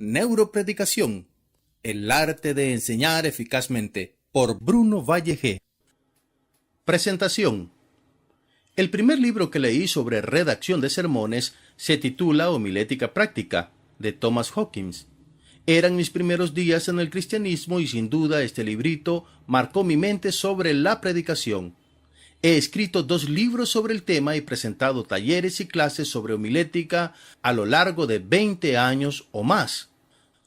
Neuropredicación, el arte de enseñar eficazmente, por Bruno Valle G. Presentación. El primer libro que leí sobre redacción de sermones se titula Homilética Práctica, de Thomas Hawkins. Eran mis primeros días en el cristianismo y sin duda este librito marcó mi mente sobre la predicación. He escrito 2 libros sobre el tema y presentado talleres y clases sobre homilética a lo largo de 20 años o más.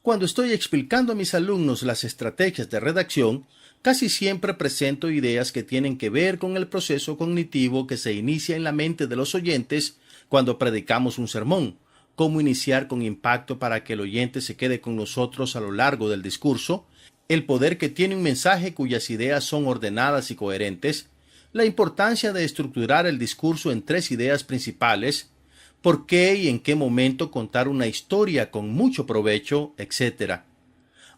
Cuando estoy explicando a mis alumnos las estrategias de redacción, casi siempre presento ideas que tienen que ver con el proceso cognitivo que se inicia en la mente de los oyentes cuando predicamos un sermón, cómo iniciar con impacto para que el oyente se quede con nosotros a lo largo del discurso, el poder que tiene un mensaje cuyas ideas son ordenadas y coherentes, la importancia de estructurar el discurso en 3 ideas principales, por qué y en qué momento contar una historia con mucho provecho, etc.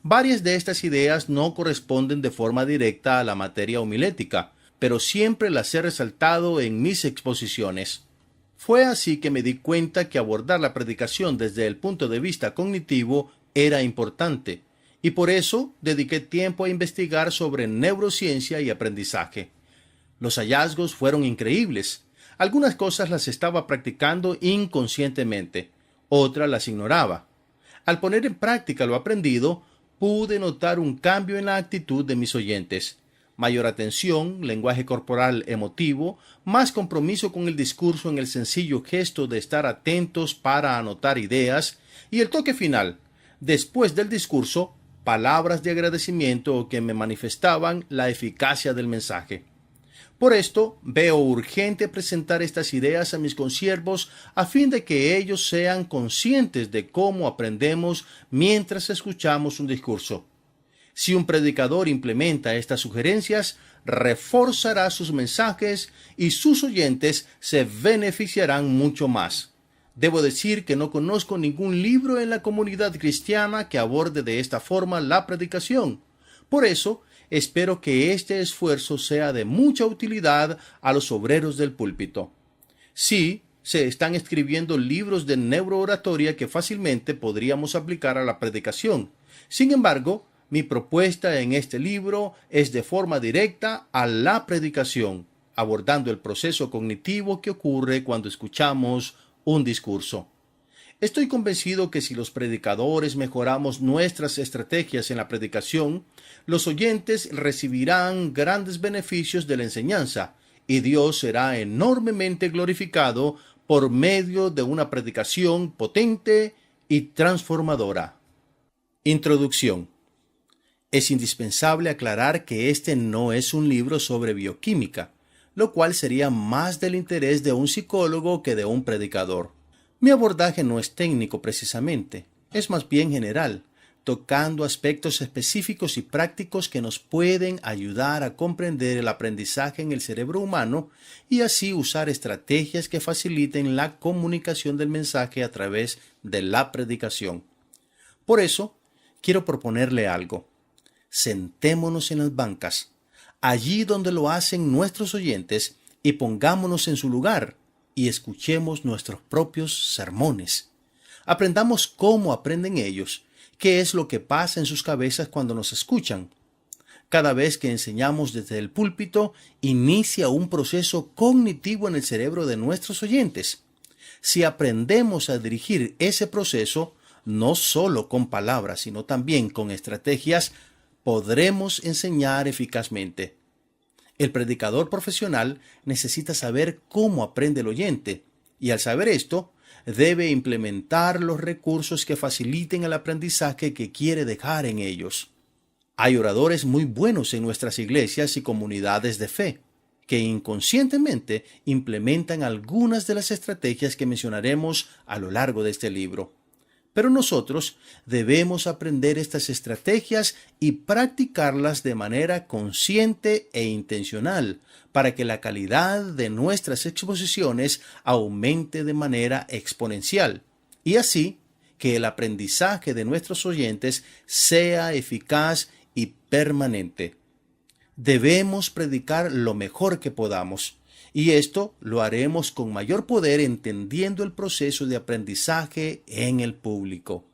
Varias de estas ideas no corresponden de forma directa a la materia homilética, pero siempre las he resaltado en mis exposiciones. Fue así que me di cuenta que abordar la predicación desde el punto de vista cognitivo era importante, y por eso dediqué tiempo a investigar sobre neurociencia y aprendizaje. Los hallazgos fueron increíbles. Algunas cosas las estaba practicando inconscientemente, otras las ignoraba. Al poner en práctica lo aprendido, pude notar un cambio en la actitud de mis oyentes. Mayor atención, lenguaje corporal emotivo, más compromiso con el discurso en el sencillo gesto de estar atentos para anotar ideas, y el toque final, después del discurso, palabras de agradecimiento que me manifestaban la eficacia del mensaje. Por esto, veo urgente presentar estas ideas a mis consiervos a fin de que ellos sean conscientes de cómo aprendemos mientras escuchamos un discurso. Si un predicador implementa estas sugerencias, reforzará sus mensajes y sus oyentes se beneficiarán mucho más. Debo decir que no conozco ningún libro en la comunidad cristiana que aborde de esta forma la predicación. Por eso, espero que este esfuerzo sea de mucha utilidad a los obreros del púlpito. Sí, se están escribiendo libros de neurooratoria que fácilmente podríamos aplicar a la predicación. Sin embargo, mi propuesta en este libro es de forma directa a la predicación, abordando el proceso cognitivo que ocurre cuando escuchamos un discurso. Estoy convencido que si los predicadores mejoramos nuestras estrategias en la predicación, los oyentes recibirán grandes beneficios de la enseñanza y Dios será enormemente glorificado por medio de una predicación potente y transformadora. Introducción. Es indispensable aclarar que este no es un libro sobre bioquímica, lo cual sería más del interés de un psicólogo que de un predicador. Mi abordaje no es técnico precisamente, es más bien general, tocando aspectos específicos y prácticos que nos pueden ayudar a comprender el aprendizaje en el cerebro humano y así usar estrategias que faciliten la comunicación del mensaje a través de la predicación. Por eso, quiero proponerle algo. Sentémonos en las bancas, allí donde lo hacen nuestros oyentes, y pongámonos en su lugar y escuchemos nuestros propios sermones. Aprendamos cómo aprenden ellos, qué es lo que pasa en sus cabezas cuando nos escuchan. Cada vez que enseñamos desde el púlpito, inicia un proceso cognitivo en el cerebro de nuestros oyentes. Si aprendemos a dirigir ese proceso, no solo con palabras, sino también con estrategias, podremos enseñar eficazmente. El predicador profesional necesita saber cómo aprende el oyente, y al saber esto, debe implementar los recursos que faciliten el aprendizaje que quiere dejar en ellos. Hay oradores muy buenos en nuestras iglesias y comunidades de fe, que inconscientemente implementan algunas de las estrategias que mencionaremos a lo largo de este libro. Pero nosotros debemos aprender estas estrategias y practicarlas de manera consciente e intencional para que la calidad de nuestras exposiciones aumente de manera exponencial y así que el aprendizaje de nuestros oyentes sea eficaz y permanente. Debemos predicar lo mejor que podamos. Y esto lo haremos con mayor poder entendiendo el proceso de aprendizaje en el público.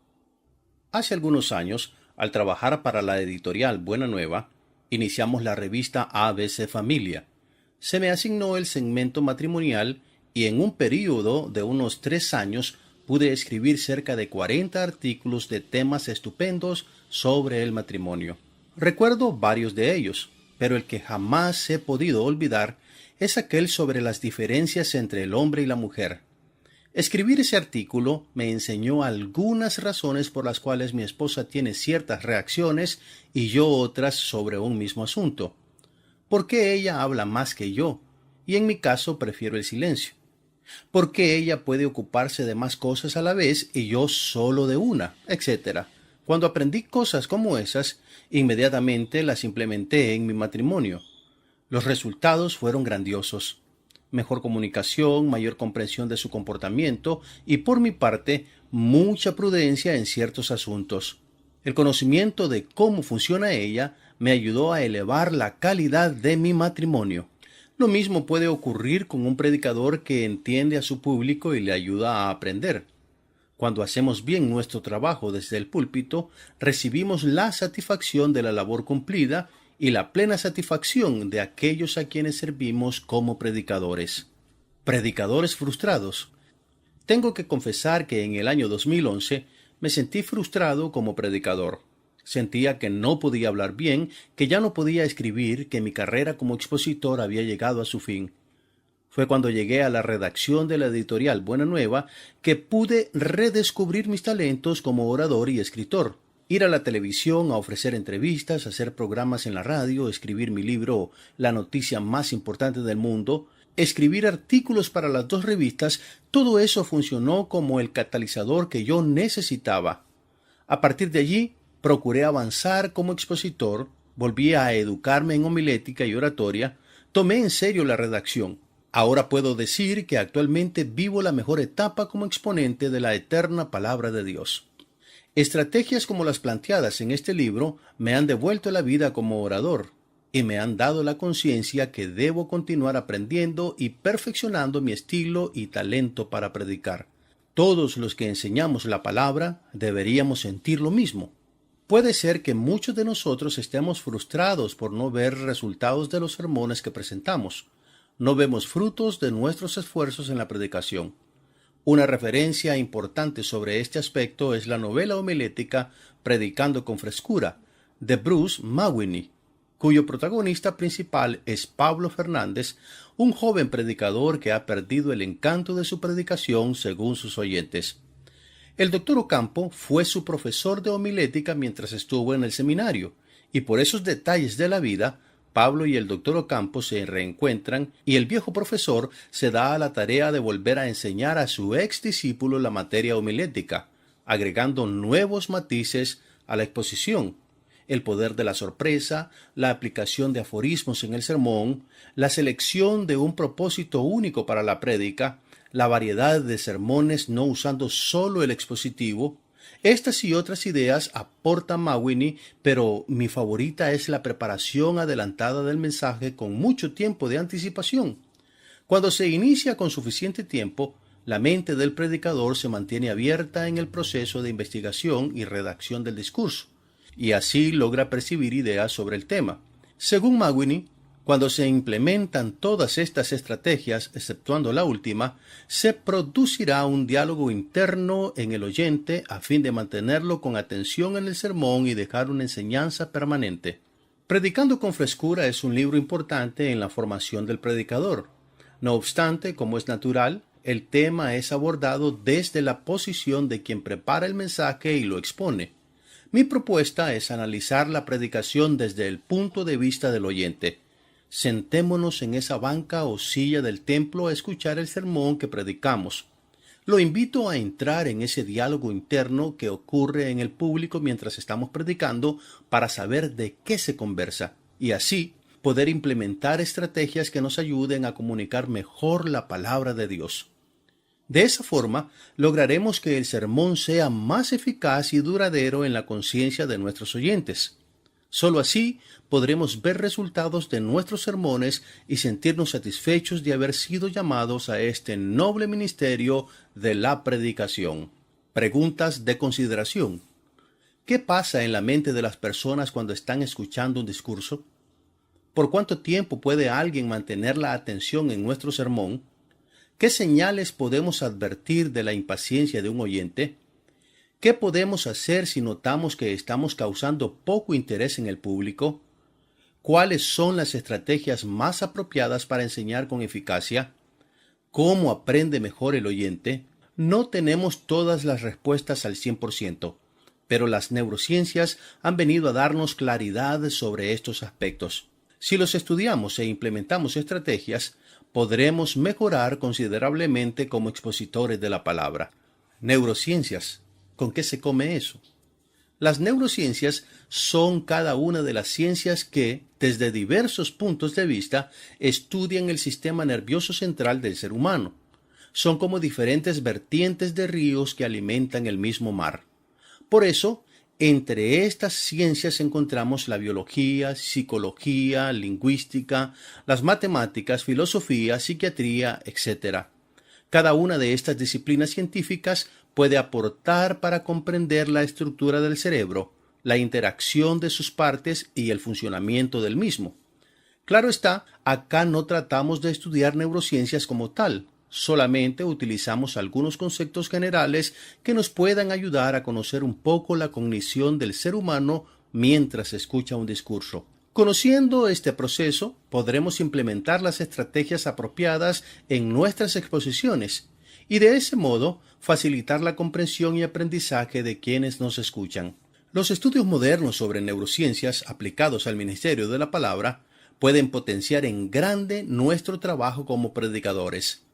Hace algunos años, al trabajar para la editorial Buena Nueva, iniciamos la revista ABC Familia. Se me asignó el segmento matrimonial y en un período de unos 3 años pude escribir cerca de 40 artículos de temas estupendos sobre el matrimonio. Recuerdo varios de ellos, pero el que jamás he podido olvidar es aquel sobre las diferencias entre el hombre y la mujer. Escribir ese artículo me enseñó algunas razones por las cuales mi esposa tiene ciertas reacciones y yo otras sobre un mismo asunto. ¿Por qué ella habla más que yo? Y en mi caso prefiero el silencio. ¿Por qué ella puede ocuparse de más cosas a la vez y yo solo de una? Etcétera. Cuando aprendí cosas como esas, inmediatamente las implementé en mi matrimonio. Los resultados fueron grandiosos. Mejor comunicación, mayor comprensión de su comportamiento y, por mi parte, mucha prudencia en ciertos asuntos. El conocimiento de cómo funciona ella me ayudó a elevar la calidad de mi matrimonio. Lo mismo puede ocurrir con un predicador que entiende a su público y le ayuda a aprender. Cuando hacemos bien nuestro trabajo desde el púlpito, recibimos la satisfacción de la labor cumplida y la plena satisfacción de aquellos a quienes servimos como predicadores. Predicadores frustrados. Tengo que confesar que en el año 2011 me sentí frustrado como predicador. Sentía que no podía hablar bien, que ya no podía escribir, que mi carrera como expositor había llegado a su fin. Fue cuando llegué a la redacción de la editorial Buena Nueva que pude redescubrir mis talentos como orador y escritor. Ir a la televisión a ofrecer entrevistas, hacer programas en la radio, escribir mi libro La noticia más importante del mundo, escribir artículos para las 2 revistas, todo eso funcionó como el catalizador que yo necesitaba. A partir de allí, procuré avanzar como expositor, volví a educarme en homilética y oratoria, tomé en serio la redacción. Ahora puedo decir que actualmente vivo la mejor etapa como exponente de la eterna palabra de Dios. Estrategias como las planteadas en este libro me han devuelto la vida como orador y me han dado la conciencia que debo continuar aprendiendo y perfeccionando mi estilo y talento para predicar. Todos los que enseñamos la palabra deberíamos sentir lo mismo. Puede ser que muchos de nosotros estemos frustrados por no ver resultados de los sermones que presentamos. No vemos frutos de nuestros esfuerzos en la predicación. Una referencia importante sobre este aspecto es la novela homilética Predicando con Frescura, de Bruce Mawinney, cuyo protagonista principal es Pablo Fernández, un joven predicador que ha perdido el encanto de su predicación según sus oyentes. El doctor Ocampo fue su profesor de homilética mientras estuvo en el seminario, y por esos detalles de la vida, Pablo y el doctor Ocampo se reencuentran y el viejo profesor se da a la tarea de volver a enseñar a su ex discípulo la materia homilética, agregando nuevos matices a la exposición, el poder de la sorpresa, la aplicación de aforismos en el sermón, la selección de un propósito único para la prédica, la variedad de sermones no usando solo el expositivo. Estas y otras ideas aporta Mawinney, pero mi favorita es la preparación adelantada del mensaje con mucho tiempo de anticipación. Cuando se inicia con suficiente tiempo, la mente del predicador se mantiene abierta en el proceso de investigación y redacción del discurso, y así logra percibir ideas sobre el tema. Según Mawinney, cuando se implementan todas estas estrategias, exceptuando la última, se producirá un diálogo interno en el oyente a fin de mantenerlo con atención en el sermón y dejar una enseñanza permanente. Predicando con Frescura es un libro importante en la formación del predicador. No obstante, como es natural, el tema es abordado desde la posición de quien prepara el mensaje y lo expone. Mi propuesta es analizar la predicación desde el punto de vista del oyente. Sentémonos en esa banca o silla del templo a escuchar el sermón que predicamos. Lo invito a entrar en ese diálogo interno que ocurre en el público mientras estamos predicando para saber de qué se conversa y así poder implementar estrategias que nos ayuden a comunicar mejor la palabra de Dios. De esa forma, lograremos que el sermón sea más eficaz y duradero en la conciencia de nuestros oyentes. Solo así podremos ver resultados de nuestros sermones y sentirnos satisfechos de haber sido llamados a este noble ministerio de la predicación. Preguntas de consideración. ¿Qué pasa en la mente de las personas cuando están escuchando un discurso? ¿Por cuánto tiempo puede alguien mantener la atención en nuestro sermón? ¿Qué señales podemos advertir de la impaciencia de un oyente? ¿Qué podemos hacer si notamos que estamos causando poco interés en el público? ¿Cuáles son las estrategias más apropiadas para enseñar con eficacia? ¿Cómo aprende mejor el oyente? No tenemos todas las respuestas al 100%, pero las neurociencias han venido a darnos claridad sobre estos aspectos. Si los estudiamos e implementamos estrategias, podremos mejorar considerablemente como expositores de la palabra. Neurociencias. ¿Con qué se come eso? Las neurociencias son cada una de las ciencias que, desde diversos puntos de vista, estudian el sistema nervioso central del ser humano. Son como diferentes vertientes de ríos que alimentan el mismo mar. Por eso, entre estas ciencias encontramos la biología, psicología, lingüística, las matemáticas, filosofía, psiquiatría, etc. Cada una de estas disciplinas científicas puede aportar para comprender la estructura del cerebro, la interacción de sus partes y el funcionamiento del mismo. Claro está, acá no tratamos de estudiar neurociencias como tal, solamente utilizamos algunos conceptos generales que nos puedan ayudar a conocer un poco la cognición del ser humano mientras escucha un discurso. Conociendo este proceso, podremos implementar las estrategias apropiadas en nuestras exposiciones y de ese modo facilitar la comprensión y aprendizaje de quienes nos escuchan. Los estudios modernos sobre neurociencias aplicados al ministerio de la palabra pueden potenciar en grande nuestro trabajo como predicadores.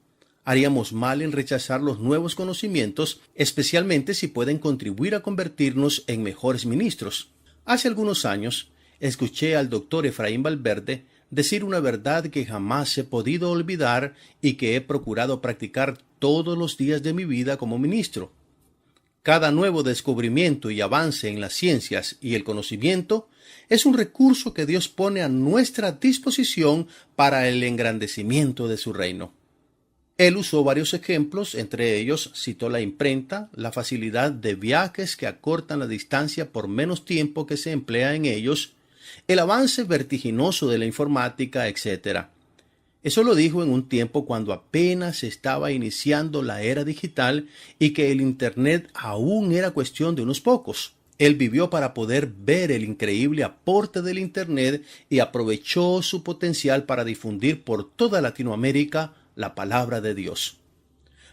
Haríamos mal en rechazar los nuevos conocimientos, especialmente si pueden contribuir a convertirnos en mejores ministros. Hace algunos años, escuché al doctor Efraín Valverde decir una verdad que jamás he podido olvidar y que he procurado practicar todos los días de mi vida como ministro. Cada nuevo descubrimiento y avance en las ciencias y el conocimiento es un recurso que Dios pone a nuestra disposición para el engrandecimiento de su reino. Él usó varios ejemplos, entre ellos citó la imprenta, la facilidad de viajes que acortan la distancia por menos tiempo que se emplea en ellos, el avance vertiginoso de la informática, etc. Eso lo dijo en un tiempo cuando apenas estaba iniciando la era digital y que el Internet aún era cuestión de unos pocos. Él vivió para poder ver el increíble aporte del Internet y aprovechó su potencial para difundir por toda Latinoamérica la palabra de Dios.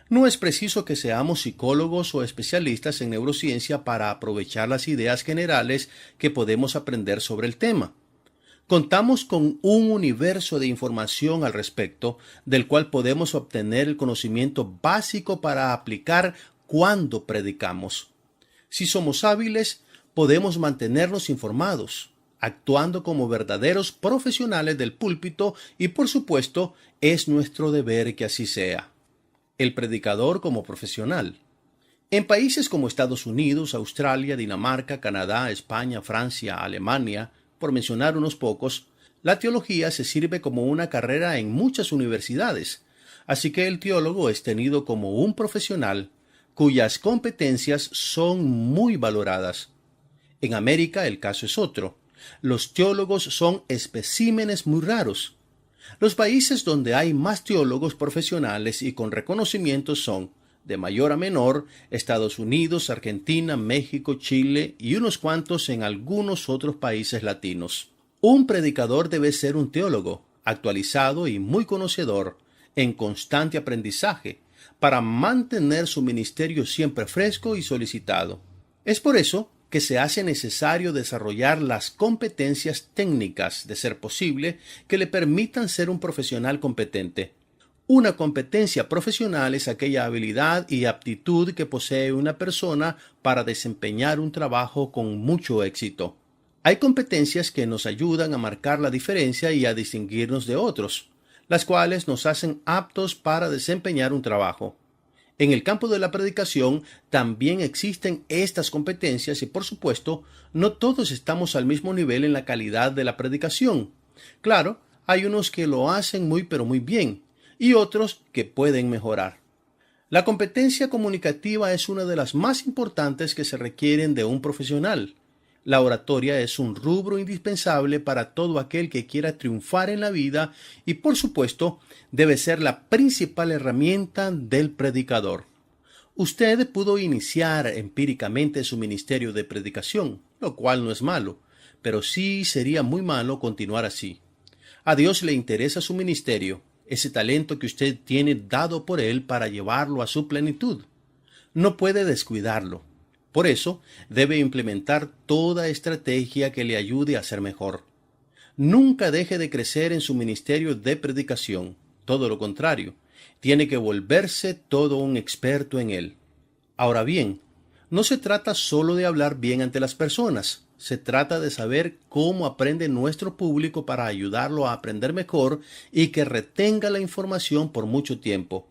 No es preciso que seamos psicólogos o especialistas en neurociencia para aprovechar las ideas generales que podemos aprender sobre el tema. Contamos con un universo de información al respecto, del cual podemos obtener el conocimiento básico para aplicar cuando predicamos. Si somos hábiles, podemos mantenernos informados, actuando como verdaderos profesionales del púlpito y, por supuesto, es nuestro deber que así sea. El predicador como profesional. En países como Estados Unidos, Australia, Dinamarca, Canadá, España, Francia, Alemania, por mencionar unos pocos, la teología se sirve como una carrera en muchas universidades, así que el teólogo es tenido como un profesional cuyas competencias son muy valoradas. En América el caso es otro. Los teólogos son especímenes muy raros. Los países donde hay más teólogos profesionales y con reconocimiento son, de mayor a menor, Estados Unidos, Argentina, México, Chile y unos cuantos en algunos otros países latinos. Un predicador debe ser un teólogo, actualizado y muy conocedor, en constante aprendizaje, para mantener su ministerio siempre fresco y solicitado. Es por eso que se hace necesario desarrollar las competencias técnicas, de ser posible, que le permitan ser un profesional competente. Una competencia profesional es aquella habilidad y aptitud que posee una persona para desempeñar un trabajo con mucho éxito. Hay competencias que nos ayudan a marcar la diferencia y a distinguirnos de otros, las cuales nos hacen aptos para desempeñar un trabajo. En el campo de la predicación también existen estas competencias y, por supuesto, no todos estamos al mismo nivel en la calidad de la predicación. Claro, hay unos que lo hacen muy pero muy bien y otros que pueden mejorar. La competencia comunicativa es una de las más importantes que se requieren de un profesional. La oratoria es un rubro indispensable para todo aquel que quiera triunfar en la vida y, por supuesto, debe ser la principal herramienta del predicador. Usted pudo iniciar empíricamente su ministerio de predicación, lo cual no es malo, pero sí sería muy malo continuar así. A Dios le interesa su ministerio, ese talento que usted tiene dado por Él para llevarlo a su plenitud. No puede descuidarlo. Por eso, debe implementar toda estrategia que le ayude a ser mejor. Nunca deje de crecer en su ministerio de predicación. Todo lo contrario, tiene que volverse todo un experto en él. Ahora bien, no se trata solo de hablar bien ante las personas. Se trata de saber cómo aprende nuestro público para ayudarlo a aprender mejor y que retenga la información por mucho tiempo.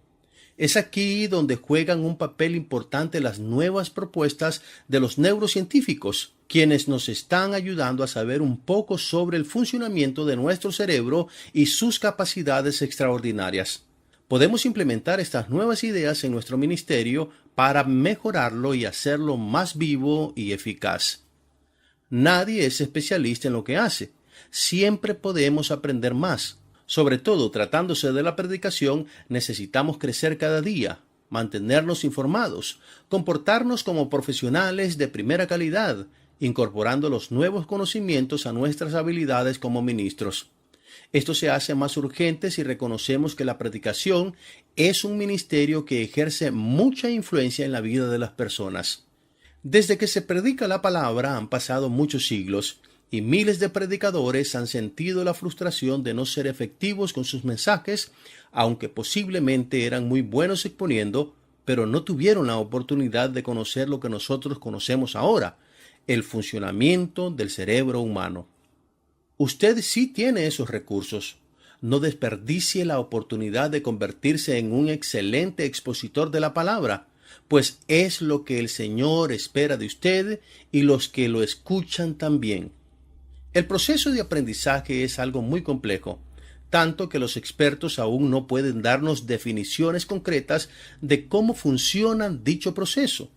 Es aquí donde juegan un papel importante las nuevas propuestas de los neurocientíficos, quienes nos están ayudando a saber un poco sobre el funcionamiento de nuestro cerebro y sus capacidades extraordinarias. Podemos implementar estas nuevas ideas en nuestro ministerio para mejorarlo y hacerlo más vivo y eficaz. Nadie es especialista en lo que hace. Siempre podemos aprender más. Sobre todo, tratándose de la predicación, necesitamos crecer cada día, mantenernos informados, comportarnos como profesionales de primera calidad, incorporando los nuevos conocimientos a nuestras habilidades como ministros. Esto se hace más urgente si reconocemos que la predicación es un ministerio que ejerce mucha influencia en la vida de las personas. Desde que se predica la palabra han pasado muchos siglos, y miles de predicadores han sentido la frustración de no ser efectivos con sus mensajes, aunque posiblemente eran muy buenos exponiendo, pero no tuvieron la oportunidad de conocer lo que nosotros conocemos ahora, el funcionamiento del cerebro humano. Usted sí tiene esos recursos. No desperdicie la oportunidad de convertirse en un excelente expositor de la palabra, pues es lo que el Señor espera de usted y los que lo escuchan también. El proceso de aprendizaje es algo muy complejo, tanto que los expertos aún no pueden darnos definiciones concretas de cómo funciona dicho proceso.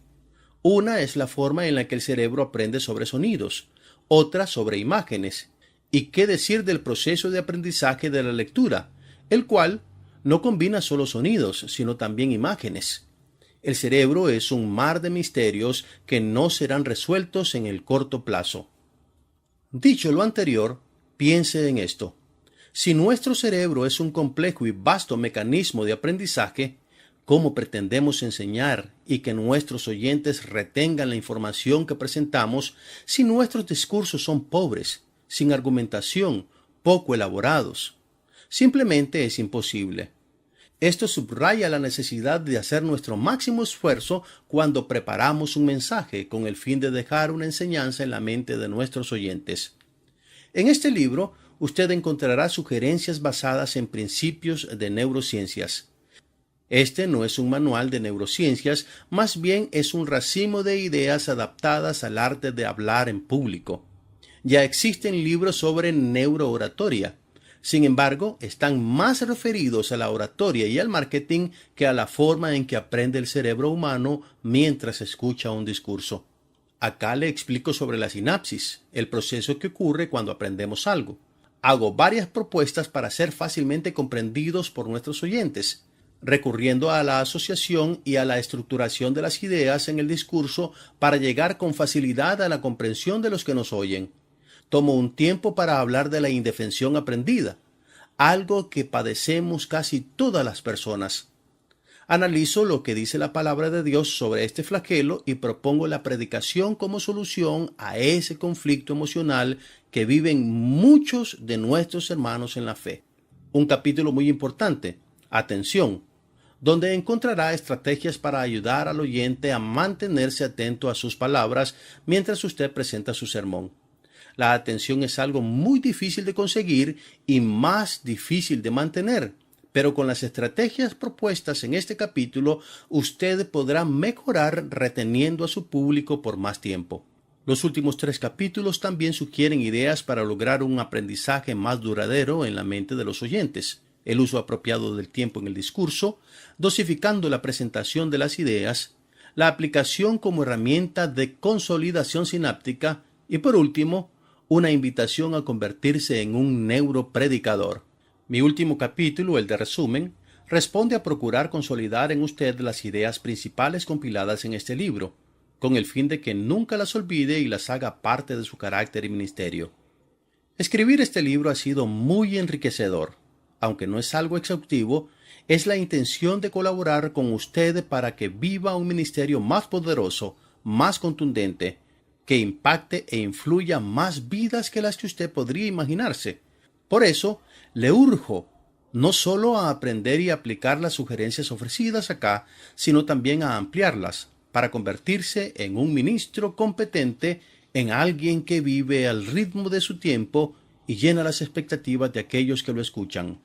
Una es la forma en la que el cerebro aprende sobre sonidos, otra sobre imágenes. ¿Y qué decir del proceso de aprendizaje de la lectura, el cual no combina solo sonidos, sino también imágenes? El cerebro es un mar de misterios que no serán resueltos en el corto plazo. Dicho lo anterior, piense en esto. Si nuestro cerebro es un complejo y vasto mecanismo de aprendizaje, ¿cómo pretendemos enseñar y que nuestros oyentes retengan la información que presentamos si nuestros discursos son pobres, sin argumentación, poco elaborados? Simplemente es imposible. Esto subraya la necesidad de hacer nuestro máximo esfuerzo cuando preparamos un mensaje con el fin de dejar una enseñanza en la mente de nuestros oyentes. En este libro, usted encontrará sugerencias basadas en principios de neurociencias. Este no es un manual de neurociencias, más bien es un racimo de ideas adaptadas al arte de hablar en público. Ya existen libros sobre neurooratoria. Sin embargo, están más referidos a la oratoria y al marketing que a la forma en que aprende el cerebro humano mientras escucha un discurso. Acá le explico sobre la sinapsis, el proceso que ocurre cuando aprendemos algo. Hago varias propuestas para ser fácilmente comprendidos por nuestros oyentes, recurriendo a la asociación y a la estructuración de las ideas en el discurso para llegar con facilidad a la comprensión de los que nos oyen. Tomo un tiempo para hablar de la indefensión aprendida, algo que padecemos casi todas las personas. Analizo lo que dice la palabra de Dios sobre este flagelo y propongo la predicación como solución a ese conflicto emocional que viven muchos de nuestros hermanos en la fe. Un capítulo muy importante, atención, donde encontrará estrategias para ayudar al oyente a mantenerse atento a sus palabras mientras usted presenta su sermón. La atención es algo muy difícil de conseguir y más difícil de mantener, pero con las estrategias propuestas en este capítulo, usted podrá mejorar reteniendo a su público por más tiempo. Los últimos 3 capítulos también sugieren ideas para lograr un aprendizaje más duradero en la mente de los oyentes. el uso apropiado del tiempo en el discurso, dosificando la presentación de las ideas, la aplicación como herramienta de consolidación sináptica y, por último, una invitación a convertirse en un neuropredicador. Mi último capítulo, el de resumen, responde a procurar consolidar en usted las ideas principales compiladas en este libro, con el fin de que nunca las olvide y las haga parte de su carácter y ministerio. Escribir este libro ha sido muy enriquecedor. Aunque no es algo exhaustivo, es la intención de colaborar con usted para que viva un ministerio más poderoso, más contundente, que impacte e influya más vidas que las que usted podría imaginarse. Por eso, le urjo no solo a aprender y aplicar las sugerencias ofrecidas acá, sino también a ampliarlas, para convertirse en un ministro competente, en alguien que vive al ritmo de su tiempo y llena las expectativas de aquellos que lo escuchan.